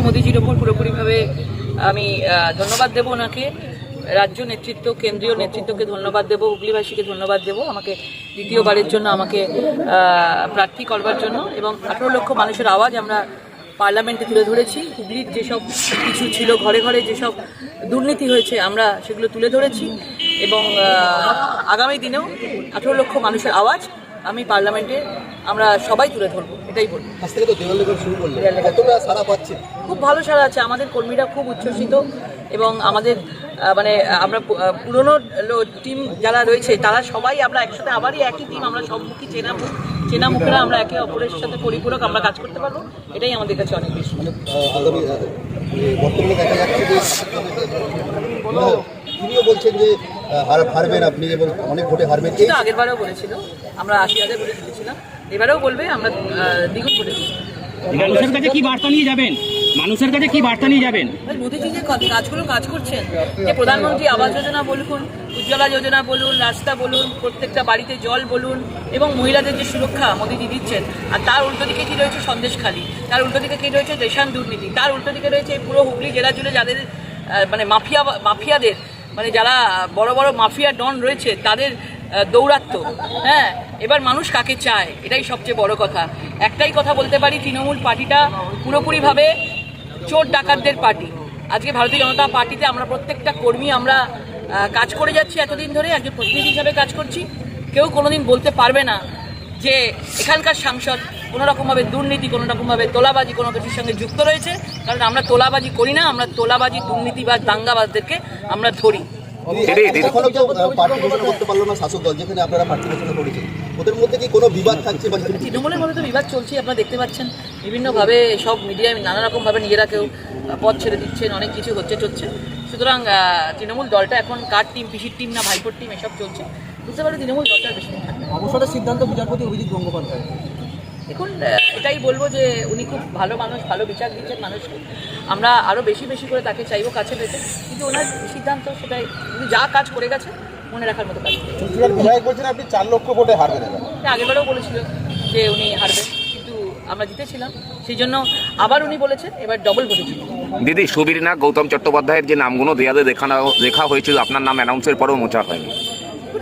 মোদিজির ওপর পুরোপুরিভাবে আমি ধন্যবাদ দেব ওনাকে, রাজ্য নেতৃত্ব, কেন্দ্রীয় নেতৃত্বকে ধন্যবাদ দেব, হুগলিবাসীকে ধন্যবাদ দেব আমাকে দ্বিতীয়বারের জন্য আমাকে প্রার্থী করবার জন্য। এবং 18 লক্ষ মানুষের আওয়াজ আমরা পার্লামেন্টে তুলে ধরেছি। হুগলির যেসব কিছু ছিল, ঘরে ঘরে যেসব দুর্নীতি হয়েছে আমরা সেগুলো তুলে ধরেছি এবং আগামী দিনেও 18 লক্ষ মানুষের আওয়াজ আমি পার্লামেন্টে আমরা সবাই তুলে ধরবো, এটাই বলবো। খুব ভালো সাড়া আছে, আমাদের কর্মীরা খুব উচ্ছ্বসিত এবং আমাদের মানে আমরা পুরনো টিম যারা রয়েছে তারা সবাই আমরা একসাথে আবারই একই টিম, আমরা সব মুখী চেনা মুখেরা, আমরা একে অপরের সাথে পরিপূরক, আমরা কাজ করতে পারবো, এটাই আমাদের কাছে অনেক বেশি। তিনিও বলছেন যে হারবেন আপনি এবং অনেক ভোটে হারবেন। আগের বারেও বলেছিল আমরা 80,000 ভোটে জিতেছিলাম, এবারেও বলবে আমরা দ্বিগুণ ভোটে জিতবো। মানুষের কাছে কি বার্তা নিয়ে যাবেন? মানুষের কাছে কি বার্তা নিয়ে যাবেন? মোদীজি যে কাজগুলো কাজ করছেন, যে প্রধানমন্ত্রী আবাস যোজনা বলুন, উজ্জ্বলা যোজনা বলুন, রাস্তা বলুন, প্রত্যেকটা বাড়িতে জল বলুন এবং মহিলাদের যে সুরক্ষা মোদীজি দিচ্ছেন, আর তার উল্টো দিকে কি রয়েছে সন্দেশখালি, তার উল্টো দিকে কি রয়েছে রেশন দুর্নীতি, তার উল্টো দিকে রয়েছে পুরো হুগলি জেলা জুড়ে যাদের মানে মাফিয়াদের মানে যারা বড় বড় মাফিয়া ডন রয়েছে তাদের দৌরাত্ম্য। হ্যাঁ, এবার মানুষ কাকে চায় এটাই সবচেয়ে বড় কথা। একটাই কথা বলতে পারি, তৃণমূল পার্টিটা পুরোপুরিভাবে চোর ডাকাতদের পার্টি। আজকে ভারতীয় জনতা পার্টিতে আমরা প্রত্যেকটা কর্মী আমরা কাজ করে যাচ্ছি, এতদিন ধরে একজন প্রতিনিধি হিসাবে কাজ করছি। কেউ কোনোদিন বলতে পারবে না যে এখানকার সাংসদ কোনোরকমভাবে দুর্নীতি, কোনোরকমভাবে তোলাবাজি কোনো কিছুর সঙ্গে যুক্ত রয়েছে, কারণ আমরা তোলাবাজি করি না, আমরা তোলাবাজি, দুর্নীতি বা দাঙ্গাবাজদেরকে আমরা ধরি। তৃণমূলের মধ্যে তো বিবাদ চলছে, আপনারা দেখতে পাচ্ছেন বিভিন্নভাবে সব মিডিয়ায় নানা রকমভাবে নিজেরা কেউ পথ ছেড়ে দিচ্ছেন, অনেক কিছু হচ্ছে। সুতরাং তৃণমূল দলটা এখন কার টিম, পিসির টিম না ভাইপোর টিম, এসব চলছে। বুঝতে পারি তৃণমূল দলটার বেশি অবসরের সিদ্ধান্ত বিচারপতি অভিজিৎ গঙ্গোপাধ্যায়। এখন এটাই বলবো যে উনি খুব ভালো মানুষ, ভালো বিচার দিচ্ছেন মানুষকে, আমরা আরও বেশি করে তাকে চাইবো কাছে পেতে, কিন্তু ওনার সিদ্ধান্ত সেটাই, উনি যা কাজ করে গেছে মনে রাখার মতো কাজ বলছেন আপনি 4 লক্ষ ভোটে হারবেন। আগেরবারেও বলেছিল যে উনি হারবেন, কিন্তু আমরা জিতেছিলাম, সেই জন্য আবার উনি বলেছেন এবার ডবল ভোটে জিতবেন। দিদি, সুবীর নাগ, গৌতম চট্টোপাধ্যায়ের যে নামগুলো দেয়ালে দেখা হয়েছিল, আপনার নাম অ্যানাউন্সের পরেও মোচা হয়নি।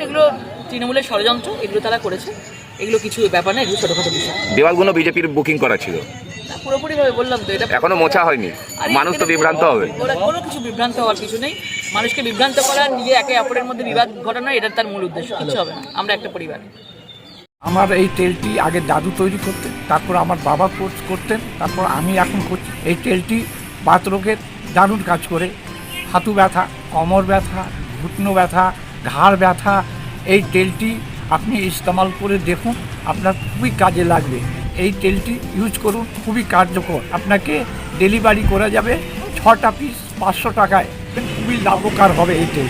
এগুলো তৃণমূলের ষড়যন্ত্র, এগুলো তারা করেছে, এগুলো কিছু ব্যাপার না, এগুলো ছোটখাটো বিষয়। দেওয়ালগুলো বিজেপির বুকিং করা ছিল, পুরোপুরিভাবে বললাম তো, এটা এখনো মোছা হয়নি, মানুষ তো বিভ্রান্ত হবে। কোনো কিছু বিভ্রান্ত হওয়ার কিছু নেই, মানুষকে বিভ্রান্ত করা, নিজে একে অপরের মধ্যে বিবাদ ঘটানো, এটা তার মূল উদ্দেশ্য, কিছু হবে না, আমরা একটা পরিবার। আমার এই তেলটি আগে দাদু তৈরি করতেন, তারপর আমার বাবা কোর্স করতেন, তারপর আমি এখন করছি। এই তেলটি বাতরোগের দারুণ কাজ করে, হাঁটু ব্যথা, কোমর ব্যথা, ঘুটনো ব্যথা, ঘাড় ব্যথা, এই তেলটি আপনি ইস্তেমাল করে দেখুন, আপনার খুবই কাজে লাগবে। এই তেলটি ইউজ করুন, খুবই কার্যকর। আপনাকে ডেলিভারি করা যাবে 6টা পিস 500 টাকায়, খুবই লাভকর হবে এই তেল।